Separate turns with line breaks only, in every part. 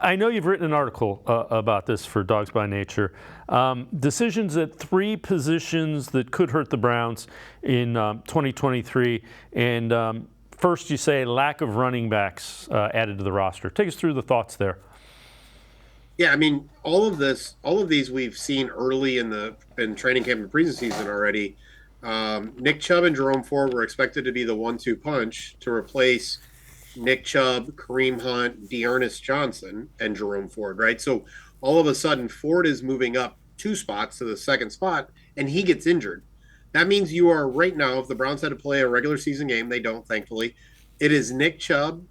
I know you've written an article about this for Dogs by Nature. Decisions at three positions that could hurt the Browns in 2023. And first, you say lack of running backs added to the roster. Take us through the thoughts there.
Yeah, I mean, all of these we've seen early in training camp and preseason already. Nick Chubb and Jerome Ford were expected to be the 1-2 punch to replace Nick Chubb, Kareem Hunt, Dearness Johnson, and Jerome Ford, right? So all of a sudden, Ford is moving up 2 spots to the second spot, and he gets injured. That means you are right now, if the Browns had to play a regular season game, they don't, thankfully. It is Nick Chubb,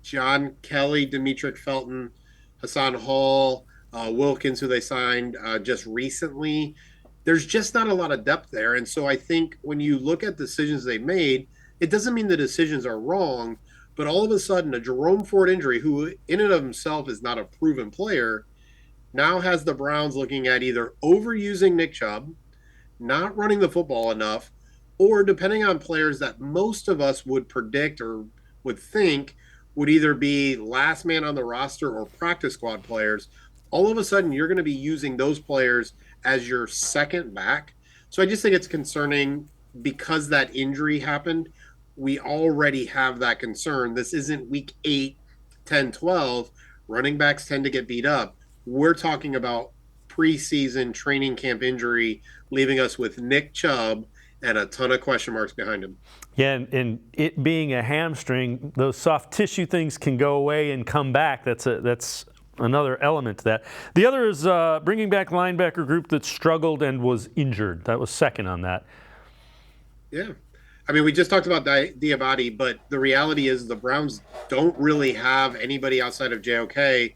John Kelly, Demetric Felton, Hassan Hall, Wilkins, who they signed just recently. There's just not a lot of depth there. And so I think when you look at decisions they made, it doesn't mean the decisions are wrong, but all of a sudden, a Jerome Ford injury, who in and of himself is not a proven player, now has the Browns looking at either overusing Nick Chubb, not running the football enough, or depending on players that most of us would predict or would think would either be last man on the roster or practice squad players, all of a sudden you're going to be using those players as your second back. So I just think it's concerning because that injury happened. We already have that concern. This isn't week 8, 10, 12. Running backs tend to get beat up. We're talking about preseason training camp injury, leaving us with Nick Chubb and a ton of question marks behind him.
Yeah, and it being a hamstring, those soft tissue things can go away and come back. That's another element to that. The other is bringing back linebacker group that struggled and was injured. That was second on that.
Yeah. I mean, we just talked about Diabate, but the reality is the Browns don't really have anybody outside of JOK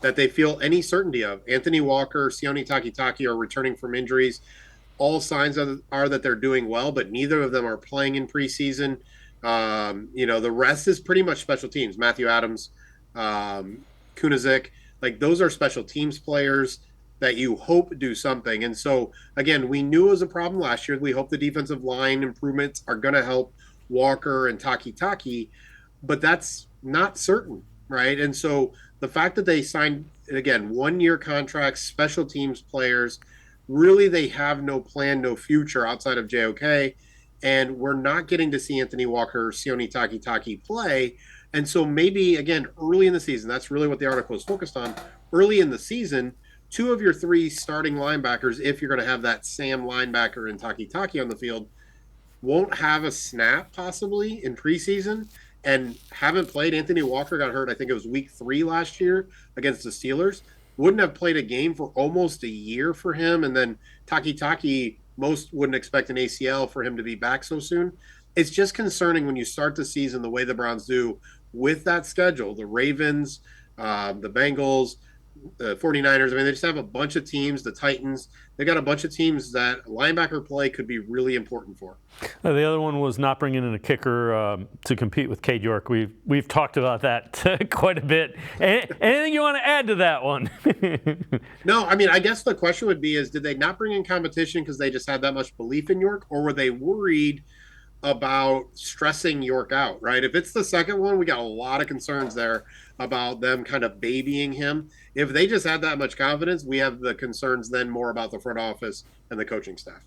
that they feel any certainty of. Anthony Walker, Sione Takitaki are returning from injuries. All signs are that they're doing well, but neither of them are playing in preseason. The rest is pretty much special teams. Matthew Adams, Kunazik, like those are special teams players that you hope do something. And so, again, we knew it was a problem last year. We hope the defensive line improvements are going to help Walker and Takitaki, but that's not certain, right? And so the fact that they signed, again, 1-year contracts, special teams players, really they have no plan, no future outside of JOK. And we're not getting to see Anthony Walker, Sione Takitaki play. And so maybe, again, early in the season, that's really what the article is focused on. Early in the season, 2 of your 3 starting linebackers, if you're going to have that Sam linebacker and Takitaki on the field, won't have a snap possibly in preseason and haven't played. Anthony Walker got hurt, I think it was week 3 last year against the Steelers. Wouldn't have played a game for almost a year for him. And then Takitaki, most wouldn't expect an ACL for him to be back so soon. It's just concerning when you start the season the way the Browns do with that schedule. The Ravens, the Bengals, the 49ers. I mean, they just have a bunch of teams, the Titans. They got a bunch of teams that linebacker play could be really important for.
The other one was not bringing in a kicker to compete with Cade York. We've talked about that quite a bit. Anything you want to add to that one?
No, I mean, I guess the question would be is did they not bring in competition because they just had that much belief in York, or were they worried about stressing York out, right? If it's the second one, we got a lot of concerns there about them kind of babying him. If they just had that much confidence, we have the concerns then more about the front office and the coaching staff.